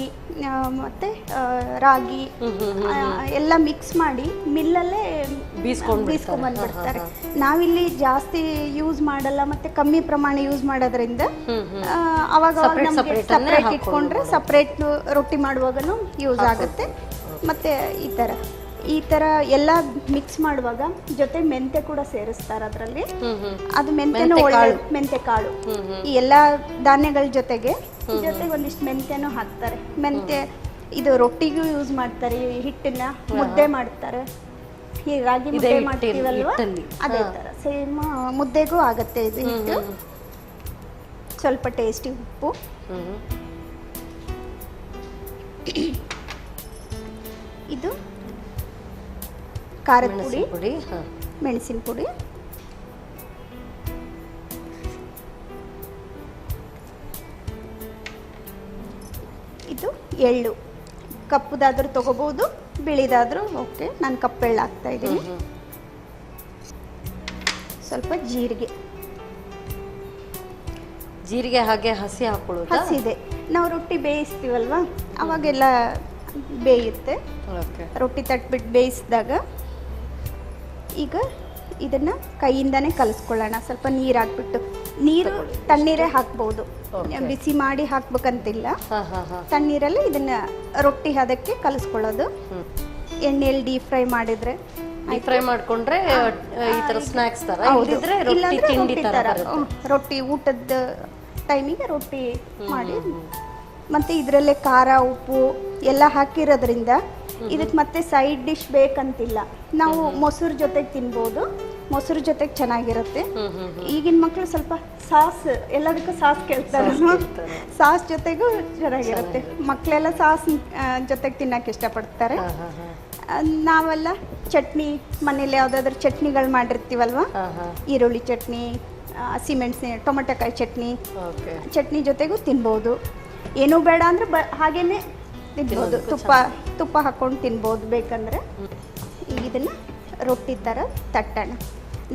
ಮತ್ತೆ ರಾಗಿ ಎಲ್ಲ ಮಿಕ್ಸ್ ಮಾಡಿ ಮಿಲ್ಲಲ್ಲೇ ಬೀಸ್ಕೊಂಡ್ ಬಂದ್ಬಿಡ್ತಾರೆ. ನಾವಿಲ್ಲಿ ಜಾಸ್ತಿ ಯೂಸ್ ಮಾಡಲ್ಲ, ಮತ್ತೆ ಕಮ್ಮಿ ಪ್ರಮಾಣ ಯೂಸ್ ಮಾಡೋದ್ರಿಂದ ಅವಾಗ ನಮ್ಗೆ ಸಪ್ರೇಟ್ ಇಟ್ಕೊಂಡ್ರೆ ಸಪ್ರೇಟ್ ರೊಟ್ಟಿ ಮಾಡುವಾಗನು ಯೂಸ್ ಆಗುತ್ತೆ. ಮತ್ತೆ ಈ ತರ ಎಲ್ಲ ಮಿಕ್ಸ್ ಮಾಡುವಾಗ ಜೊತೆ ಮೆಂತೆ ಕೂಡ ಸೇರಿಸ್ತಾರೆ ಅದರಲ್ಲಿ. ಅದು ಮೆಂತೆನೂ ಒಳ್ಳೆ, ಮೆಂತೆ ಕಾಳು ಈ ಎಲ್ಲಾ ಧಾನ್ಯಗಳ ಜೊತೆಗೆ ಒಂದಿಷ್ಟು ಮೆಂತೆನೂ ಹಾಕ್ತಾರೆ. ಮೆಂತೆ ಇದು ರೊಟ್ಟಿಗೂ ಯೂಸ್ ಮಾಡ್ತಾರೆ. ಈ ಹಿಟ್ಟನ್ನ ಮುದ್ದೆ ಮಾಡ್ತಾರೆ. ಈ ರಾಗಿ ಮುದ್ದೆ ಮಾಡ್ತೀವಲ್ವಾ, ಅದೇ ತರ ಸೇಮ್ ಮುದ್ದೆಗೂ ಆಗತ್ತೆ ಇದು ಹಿಟ್ಟು. ಸ್ವಲ್ಪ ಟೇಸ್ಟಿ ಉಪ್ಪು, ಇದು ಖಾರದ ಪುಡಿ, ಮೆಣಸಿನ ಪುಡಿ, ಇದು ಎಳ್ಳು. ಕಪ್ಪುದಾದ್ರೂ ತಗೋಬಹುದು, ಬಿಳಿದಾದ್ರೂ ಓಕೆ. ನಾನು ಕಪ್ಪೆಳ್ಳು ಹಾಕ್ತಾ ಇದ್ದೀನಿ. ಸ್ವಲ್ಪ ಜೀರಿಗೆ ಹಾಗೆ ಹಸಿ ಹಾಕೊಳ್ಳೋದು. ಹಸಿದೆ. ನಾವು ರೊಟ್ಟಿ ಬೇಯಿಸ್ತೀವಲ್ವಾ, ಅವಾಗೆಲ್ಲ ಬೇಯುತ್ತೆ. ರೊಟ್ಟಿ ತಟ್ಬಿಟ್ಟು ಬೇಯಿಸಿದಾಗ ಈಗ ಇದನ್ನ ಕೈಯಿಂದಾನೇ ಕಲಿಸ್ಕೊಳ್ಳೋಣ. ಸ್ವಲ್ಪ ನೀರು ಹಾಕ್ಬಿಟ್ಟು, ನೀರು ತಣ್ಣೀರೇ ಹಾಕ್ಬೋದು, ಬಿಸಿ ಮಾಡಿ ಹಾಕ್ಬೇಕಂತಿಲ್ಲ. ತಣ್ಣೀರಲ್ಲಿ ಇದನ್ನ ರೊಟ್ಟಿ ಹದಕ್ಕೆ ಕಲಿಸ್ಕೊಳ್ಳೋದು. ಎಣ್ಣೆಯಲ್ಲಿ ಡೀಪ್ ಫ್ರೈ ಮಾಡಿದ್ರೆ, ಡೀಪ್ ಫ್ರೈ ಮಾಡ್ಕೊಂಡ್ರೆ ಈ ತರ ಸ್ನಾಕ್ಸ್ ತರ, ಇಲ್ಲದಿದ್ರೆ ಇಲ್ಲಾಂದ್ರೆ ರೊಟ್ಟಿ ತಿಂಡಿ ರೊಟ್ಟಿ ತರ ತರ, ರೊಟ್ಟಿ ಊಟದ ಟೈಮಿಗೆ ರೊಟ್ಟಿ ಮಾಡಿ. ಮತ್ತೆ ಇದರಲ್ಲೇ ಖಾರ ಉಪ್ಪು ಎಲ್ಲ ಹಾಕಿರೋದ್ರಿಂದ ಇದಕ್ಕೆ ಮತ್ತೆ ಸೈಡ್ ಡಿಶ್ ಬೇಕಂತಿಲ್ಲ. ನಾವು ಮೊಸರು ಜೊತೆಗೆ ತಿನ್ಬೋದು, ಮೊಸರು ಜೊತೆಗೆ ಚೆನ್ನಾಗಿರುತ್ತೆ. ಈಗಿನ ಮಕ್ಕಳು ಸ್ವಲ್ಪ ಸಾಸ್, ಎಲ್ಲದಕ್ಕೂ ಸಾಸ್ ಕೇಳ್ತಾರೆ, ಸಾಸ್ ಜೊತೆಗೂ ಚೆನ್ನಾಗಿರುತ್ತೆ. ಮಕ್ಕಳೆಲ್ಲ ಸಾಸ್ ಜೊತೆಗೆ ತಿನ್ನಕ್ಕೆ ಇಷ್ಟಪಡ್ತಾರೆ. ನಾವೆಲ್ಲ ಚಟ್ನಿ ಮನೇಲಿ ಯಾವುದಾದ್ರೂ ಚಟ್ನಿಗಳು ಮಾಡಿರ್ತೀವಲ್ವ, ಈರುಳ್ಳಿ ಚಟ್ನಿ, ಹಸಿಮೆಣಸಿನ ಟೊಮೆಟೊಕಾಯಿ ಚಟ್ನಿ ಜೊತೆಗೂ ತಿನ್ಬೋದು. ಏನೂ ಬೇಡ ಅಂದರೆ ಹಾಗೇನೆ ತಿನ್ಬೋದು, ತುಪ್ಪ ಹಾಕ್ಕೊಂಡು ತಿನ್ಬೋದು ಬೇಕಂದ್ರೆ. ಈಗ ಇದನ್ನು ರೊಟ್ಟಿ ಥರ ತಟ್ಟೋಣ.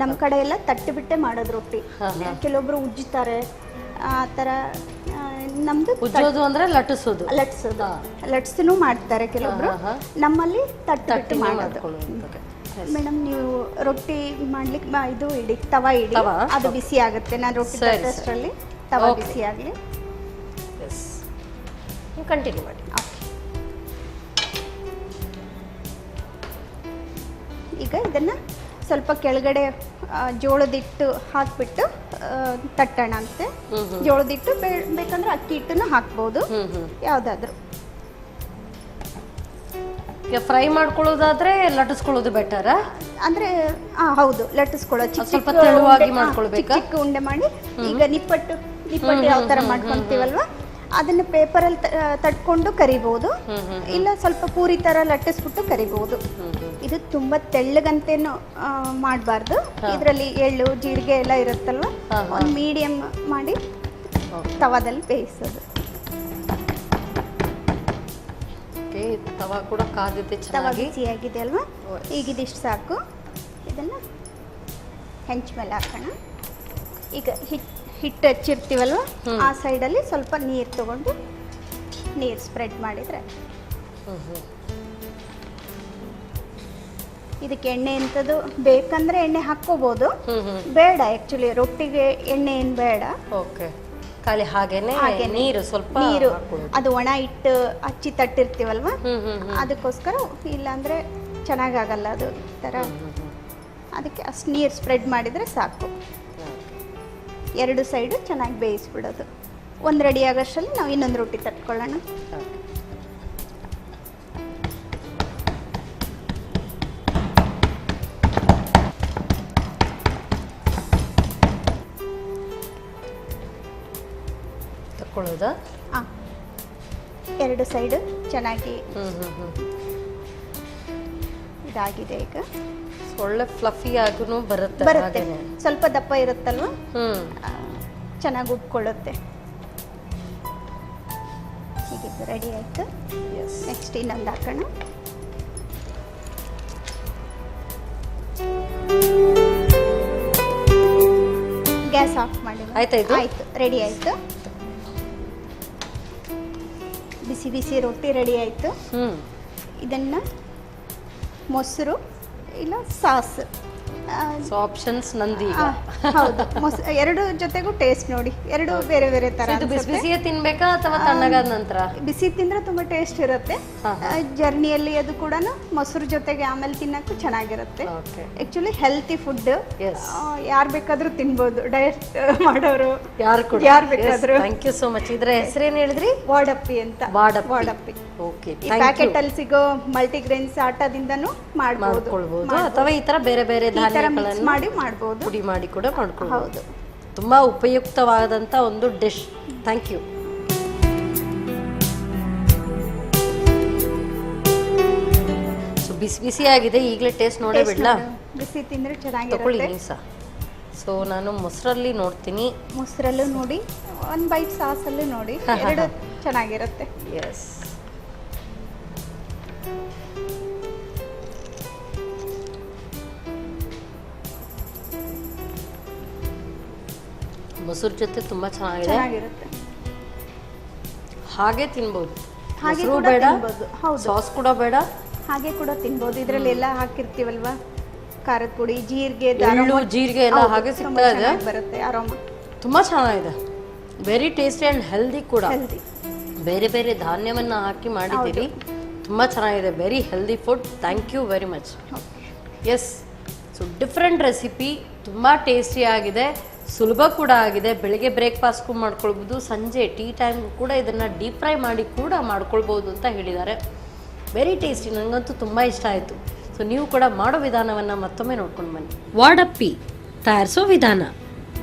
ನಮ್ಮ ಕಡೆ ಎಲ್ಲ ತಟ್ಟಿಬಿಟ್ಟೆ ಮಾಡೋದು ರೊಟ್ಟಿ, ಕೆಲವೊಬ್ರು ಉಜ್ಜುತ್ತಾರೆ ಆ ಥರ. ನಮ್ಮದು ಉಜ್ಜೋದು ಅಂದರೆ ಲಟ್ಸೂ ಮಾಡ್ತಾರೆ ಕೆಲವೊಬ್ರು, ನಮ್ಮಲ್ಲಿ ತಟ್ಟಿಬಿಟ್ಟು ಮಾಡೋದು. ಮೇಡಮ್ ನೀವು ರೊಟ್ಟಿ ಮಾಡ್ಲಿಕ್ಕೆ ಇದು ಇಡಿ, ತವಾ ಇಡಿ, ಅದು ಬಿಸಿ ಆಗುತ್ತೆ. ನಾನು ರೊಟ್ಟಿ ತಟ್ಟೋಷ್ಟರಲ್ಲಿ ತವಾ ಬಿಸಿ ಆಗಲಿ. ನೀವು ಕಂಟಿನ್ಯೂ ಮಾಡಿ. ಈಗ ಇದನ್ನು ಸ್ವಲ್ಪ ಕೆಳಗಡೆ ಜೋಳದ ಹಿಟ್ಟು ಹಾಕ್ಬಿಟ್ಟು ತಟ್ಟೋಣ ಅಂತೆ. ಜೋಳದ ಹಿಟ್ಟು ಬೇಕಂದ್ರೆ ಅಕ್ಕಿ ಹಿಟ್ಟನ್ನು ಹಾಕ್ಬೋದು, ಯಾವುದಾದ್ರೂ. ಫ್ರೈ ಮಾಡ್ಕೊಳ್ಳೋದಾದ್ರೆ ಲಟ್ಟಿಸ್ಕೊಳ್ಳೋದು ಬೆಟರ್ ಅಂದ್ರೆ ಹೌದು, ಲಟ್ಟಿಸ್ಕೊಳ್ಳೋದು. ಸ್ವಲ್ಪ ತೆಳುವಾಗಿ ಮಾಡ್ಕೊಳ್ಬೇಕಾ? ಚಿಕ್ಕ ಉಂಡೆ ಮಾಡಿ, ಈಗ ನಿಪ್ಪಟ್ಟು ಯಾವ ಥರ ಮಾಡ್ಕೊತೀವಲ್ವ, ಅದನ್ನು ಪೇಪರಲ್ಲಿ ತಟ್ಕೊಂಡು ಕರಿಬಹುದು, ಇಲ್ಲ ಸ್ವಲ್ಪ ಪೂರಿ ಥರ ಲಟ್ಟಿಸ್ಬಿಟ್ಟು ಕರಿಬಹುದು. ಇದು ತುಂಬ ತೆಳ್ಳಗಂತೇನು ಮಾಡಬಾರ್ದು. ಇದರಲ್ಲಿ ಎಳ್ಳು ಜೀರಿಗೆ ಎಲ್ಲ ಇರುತ್ತಲ್ವ, ಒಂದು ಮೀಡಿಯಮ್ ಮಾಡಿ ತವಾದಲ್ಲಿ ಬೇಯಿಸೋದು. ತವಾ ಕೂಡ ಕಾದಿದೆ, ತವಾ ಬಿಸಿಯಾಗಿದೆ ಅಲ್ವಾ. ಈಗ ಇದಿಷ್ಟು ಸಾಕು. ಇದನ್ನು ಹೆಂಚ ಮೇಲೆ ಹಾಕೋಣ. ಈಗ ಹಿಟ್ಟು ಹಚ್ಚಿರ್ತೀವಲ್ವ, ಆ ಸೈಡಲ್ಲಿ ಸ್ವಲ್ಪ ನೀರು ತಗೊಂಡು ನೀರು ಸ್ಪ್ರೆಡ್ ಮಾಡಿದರೆ, ಇದಕ್ಕೆ ಎಣ್ಣೆ ಎಂಥದ್ದು ಬೇಕಂದ್ರೆ ಎಣ್ಣೆ ಹಾಕ್ಕೋಬೋದು, ಬೇಡ ಆ್ಯಕ್ಚುಲಿ ರೊಟ್ಟಿಗೆ ಎಣ್ಣೆ ಏನು ಬೇಡ. ಓಕೆ, ಖಾಲಿ ಹಾಗೇನೆ ನೀರು ಸ್ವಲ್ಪ ನೀರು, ಅದು ಒಣ ಹಿಟ್ಟು ಹಚ್ಚಿ ತಟ್ಟಿರ್ತೀವಲ್ವ, ಅದಕ್ಕೋಸ್ಕರ. ಇಲ್ಲಾಂದರೆ ಚೆನ್ನಾಗಾಗಲ್ಲ ಅದು ಥರ. ಅದಕ್ಕೆ ಅಷ್ಟು ನೀರು ಸ್ಪ್ರೆಡ್ ಮಾಡಿದರೆ ಸಾಕು. ಎರಡು ಸೈಡು ಚೆನ್ನಾಗಿ ಬೇಯಿಸ್ಬಿಡೋದು. ಒಂದು ರೆಡಿ ಆಗೋಷ್ಟರಲ್ಲಿ ನಾವು ಇನ್ನೊಂದು ರೊಟ್ಟಿ ತಟ್ಕೊಳ್ಳೋಣ. ತಕ್ಕೊಳ್ಳೋದಾ? ಎರಡು ಸೈಡು ಚೆನ್ನಾಗಿ ಇದಾಗಿದೆ. ಈಗ ಒಳ್ಳೆ ಫ್ಲಫಿ ಆಗೂ ಬರುತ್ತೆ. ಸ್ವಲ್ಪ ದಪ್ಪ ಇರುತ್ತಲ್ವ, ಚೆನ್ನಾಗಿ ಉಟ್ಕೊಳ್ಳುತ್ತೆ. ಹೀಗಿದ್ದು ರೆಡಿ ಆಯಿತು. ನೆಕ್ಸ್ಟ್ ಇನ್ನೊಂದು ಹಾಕೋಣ. ಗ್ಯಾಸ್ ಆಫ್ ಮಾಡಿ. ಆಯ್ತು, ರೆಡಿ ಆಯಿತು. ಬಿಸಿ ಬಿಸಿ ರೊಟ್ಟಿ ರೆಡಿ ಆಯಿತು. ಇದನ್ನು ಮೊಸರು ಇಲ್ಲ ಸಾಸ್, ಆಪ್ಷನ್ಸ್ ನಂದಿ. ಹೌದು, ಎರಡು ಜೊತೆಗೂ ಟೇಸ್ಟ್ ನೋಡಿ, ಎರಡು ಬೇರೆ ಬೇರೆ ತರ. ಬಿಸಿಯೇ ತಿನ್ಬೇಕಾ ಅಥವಾ ತಣ್ಣಗಾದ ನಂತರ? ಬಿಸಿ ತಿಂದ್ರೆ ತುಂಬಾ ಟೇಸ್ಟ್ ಇರುತ್ತೆ. ಜರ್ನಿಯಲ್ಲಿ ಅದು ಕೂಡ ಮೊಸರು ಜೊತೆಗೆ ಆಮೇಲೆ ತಿನ್ನಕ್ಕೂ ಚೆನ್ನಾಗಿರುತ್ತೆ. ಆಕ್ಚುಲಿ ಹೆಲ್ತಿ ಫುಡ್, ಯಾರು ಬೇಕಾದ್ರೂ ತಿನ್ಬೋದು, ಡಯಟ್ ಮಾಡೋರು ಯಾರು ಬೇಕಾದ್ರೂ. Thank you so much. ಇದ್ರ ಹೆಸರೇನು ಹೇಳಿದ್ರಿ? ವಾಡಪ್ಪಿ ಅಂತ. ವಾಡಪ್ಪಿ. ಓಕೆ, ಈ ಪ್ಯಾಕೆಟ್ ಅಲ್ಲಿ ಸಿಗೋ ಮಲ್ಟಿಗ್ರೇನ್ಸ್ ಆಟದಿಂದನೂ ಮಾಡ್ಬೋದು, ಅಥವಾ ಈ ತರ ಬೇರೆ ಬೇರೆ ಧಾನ್ಯಗಳನ್ನು ಮಾಡಿ ಮಾಡ್ಬೋದು, ಪುಡಿ ಮಾಡಿ ಕೂಡ ಮಾಡ್ಕೊಳ್ಬಹುದು. ತುಂಬಾ ಉಪಯುಕ್ತವಾದಂತ ಒಂದು ಡಿಶ್. Thank you. ಸೊ ಬಿಸಿ ಬಿಸಿ ಆಗಿದೆ, ಈಗಲೇ ಟೇಸ್ಟ್ ನೋಡೇ ಬಿಡ್ಲಾ? ಬಿಸಿ ತಿಂದ್ರೆ ಚೆನ್ನಾಗಿರುತ್ತೆ. ಸೊ ನಾನು ಮೊಸರಲ್ಲಿ ನೋಡ್ತೀನಿ. ಮೊಸರಲ್ಲೂ ನೋಡಿ, ಒಂದು ಬೈಟ್ ಸಾಸಲ್ಲೂ ನೋಡಿ, ಎರಡು ಚೆನ್ನಾಗಿರುತ್ತೆ. ಎಸ್, ಮೊಸರು ಜೊತೆ ತುಂಬಾ ಚೆನ್ನಾಗಿರುತ್ತೆ. ಹಾಗೆ ತಿನ್ಬೋದು, ಹಾಗೆ ಬೇಡ, ಸಾಸ್ ಕೂಡ ಬೇಡ, ಹಾಗೆ ಕೂಡ ತಿನ್ಬೋದು. ಇದರಲ್ಲಿ ಎಲ್ಲ ಹಾಕಿರ್ತೀವಲ್ವಾ, ಖಾರದ ಪುಡಿ, ಜೀರಿಗೆ, ಎಳ್ಳು, ಜೀರಿಗೆ ಎಲ್ಲ ಹಾಗೆ ಸಿಗ್ತಾ ಇದೆ. ಬರುತ್ತೆ ಅರೋಮ. ತುಂಬ ಚೆನ್ನಾಗಿದೆ, ವೆರಿ ಟೇಸ್ಟಿ ಆ್ಯಂಡ್ ಹೆಲ್ದಿ ಕೂಡ. ಹೆಲ್ದಿ. ಬೇರೆ ಬೇರೆ ಧಾನ್ಯವನ್ನು ಹಾಕಿ ಮಾಡಿದ್ದೀರಿ, ತುಂಬ ಚೆನ್ನಾಗಿದೆ. Very healthy food. Thank you very much. Yes, so different recipe, ತುಂಬ ಟೇಸ್ಟಿ ಆಗಿದೆ, ಸುಲಭ ಕೂಡ ಆಗಿದೆ. ಬೆಳಿಗ್ಗೆ ಬ್ರೇಕ್ಫಾಸ್ಟ್ಗೂ ಮಾಡ್ಕೊಳ್ಬೋದು, ಸಂಜೆ ಟೀ ಟೈಮ್ಗೂ ಕೂಡ ಇದನ್ನು ಡೀಪ್ ಫ್ರೈ ಮಾಡಿ ಕೂಡ ಮಾಡ್ಕೊಳ್ಬೋದು ಅಂತ ಹೇಳಿದ್ದಾರೆ. ವೆರಿ ಟೇಸ್ಟಿ, ನನಗಂತೂ ತುಂಬ ಇಷ್ಟ ಆಯಿತು. ಸೊ ನೀವು ಕೂಡ ಮಾಡೋ ವಿಧಾನವನ್ನು ಮತ್ತೊಮ್ಮೆ ನೋಡ್ಕೊಂಡು ಬನ್ನಿ. ವಾಡಪ್ಪಿ ತಯಾರಿಸೋ ವಿಧಾನ: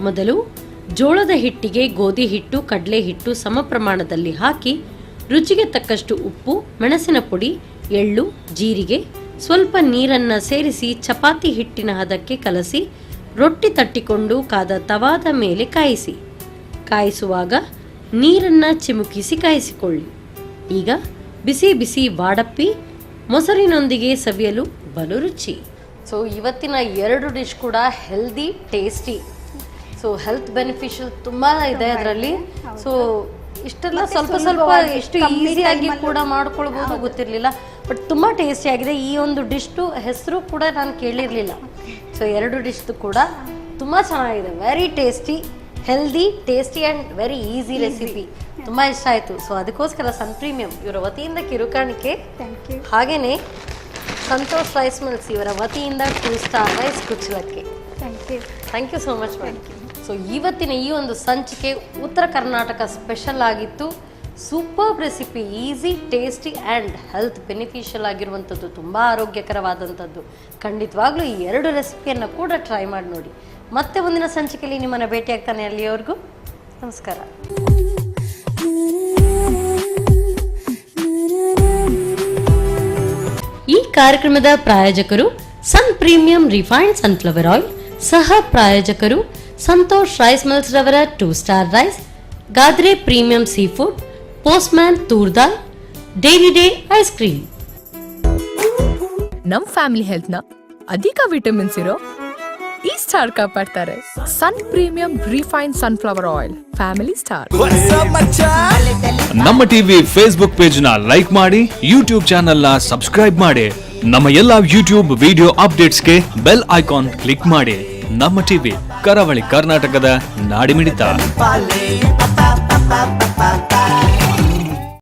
ಮೊದಲು ಜೋಳದ ಹಿಟ್ಟಿಗೆ ಗೋಧಿ ಹಿಟ್ಟು, ಕಡಲೆ ಹಿಟ್ಟು ಸಮ ಪ್ರಮಾಣದಲ್ಲಿ ಹಾಕಿ ರುಚಿಗೆ ತಕ್ಕಷ್ಟು ಉಪ್ಪು, ಮೆಣಸಿನ ಪುಡಿ, ಎಳ್ಳು, ಜೀರಿಗೆ, ಸ್ವಲ್ಪ ನೀರನ್ನು ಸೇರಿಸಿ ಚಪಾತಿ ಹಿಟ್ಟಿನ ಹದಕ್ಕೆ ಕಲಸಿ ರೊಟ್ಟಿ ತಟ್ಟಿಕೊಂಡು ಕಾದ ತವಾದ ಮೇಲೆ ಕಾಯಿಸಿ. ಕಾಯಿಸುವಾಗ ನೀರನ್ನು ಚಿಮುಕಿಸಿ ಕಾಯಿಸಿಕೊಳ್ಳಿ. ಈಗ ಬಿಸಿ ಬಿಸಿ ವಾಡಪ್ಪಿ ಮೊಸರಿನೊಂದಿಗೆ ಸವಿಯಲು ಬಲು ರುಚಿ. ಸೊ ಇವತ್ತಿನ 2 ಡಿಶ್ ಕೂಡ healthy, tasty. So health beneficial ತುಂಬ ಇದೆ ಅದರಲ್ಲಿ. ಸೊ ಇಷ್ಟೆಲ್ಲ ಸ್ವಲ್ಪ ಸ್ವಲ್ಪ ಎಷ್ಟು ಈಸಿಯಾಗಿ ಕೂಡ ಮಾಡ್ಕೊಳ್ಬೋದು ಗೊತ್ತಿರಲಿಲ್ಲ, ಬಟ್ ತುಂಬ ಟೇಸ್ಟಿ ಆಗಿದೆ. ಈ ಒಂದು ಡಿಶ್ದು ಹೆಸರು ಕೂಡ ನಾನು ಕೇಳಿರಲಿಲ್ಲ. ಸೊ 2 ಡಿಶ್ದು ಕೂಡ ತುಂಬ ಚೆನ್ನಾಗಿದೆ. Very tasty, healthy, tasty and very easy recipe. ತುಂಬ ಇಷ್ಟ ಆಯಿತು. ಸೊ ಅದಕ್ಕೋಸ್ಕರ ಸನ್ ಪ್ರೀಮಿಯಂ ಇವರ ವತಿಯಿಂದ ಕಿರುಕಾಣಿಕೆ, ಹಾಗೆಯೇ ಸಂತೋಷ್ ರೈಸ್ ಮಿಲ್ಸ್ ಇವರ ವತಿಯಿಂದ 2 ಸ್ಟಾರ್ ರೈಸ್ ಕುಚ್ಚಲಕ್ಕಿ. Thank you so much madam. So ಇವತ್ತಿನ ಈ ಒಂದು ಸಂಚಿಕೆ ಉತ್ತರ ಕರ್ನಾಟಕ ಸ್ಪೆಷಲ್ ಆಗಿತ್ತು. Super recipe, easy, tasty and health beneficial ಆಗಿರುವಂಥದ್ದು, ತುಂಬ ಆರೋಗ್ಯಕರವಾದಂಥದ್ದು. ಖಂಡಿತವಾಗ್ಲೂ ಈ 2 ರೆಸಿಪಿಯನ್ನು ಕೂಡ ಟ್ರೈ ಮಾಡಿ ನೋಡಿ. ಮತ್ತೆ ಮುಂದಿನ ಸಂಚಿಕೆಯಲ್ಲಿ ನಿಮ್ಮನ್ನು ಭೇಟಿಯಾಗ್ತಾನೆ. ಅಲ್ಲಿಯವರೆಗೂ ನಮಸ್ಕಾರ. ಈ ಕಾರ್ಯಕ್ರಮದ ಪ್ರಾಯೋಜಕರು sun premium refined sunflower oil, ಸಹ ಪ್ರಾಯೋಜಕರು ಸಂತೋಷ್ ರೈಸ್ ಮಿಲ್ಸ್ ರವರ 2 star rice, Godrej premium sea food, postman toor dal, dairy day ice cream. ನಮ್ ಫ್ಯಾಮಿಲಿ ಹೆಲ್ತ್ ನ ಅಧಿಕ ವಿಟಮಿನ್ಸ್ ಇರೋ ಈ ಸ್ಟಾರ್ ಕಾಪಾಡ್ತಾರೆ. Sun premium refined sunflower oil, family star. ನಮ್ಮ ಟಿವಿ ಫೇಸ್ಬುಕ್ ಪೇಜ್ ನ ಲೈಕ್ ಮಾಡಿ, ಯೂಟ್ಯೂಬ್ ಚಾನೆಲ್ ನ ಸಬ್ಸ್ಕ್ರೈಬ್ ಮಾಡಿ. ನಮ್ಮ ಎಲ್ಲಾ ಯೂಟ್ಯೂಬ್ ವಿಡಿಯೋ ಅಪ್ಡೇಟ್ಸ್ಗೆ ಬೆಲ್ ಐಕಾನ್ ಕ್ಲಿಕ್ ಮಾಡಿ. ನಮ್ಮ ಟಿವಿ, ಕರಾವಳಿ ಕರ್ನಾಟಕದ ನಾಡಿಮಿಡಿತ.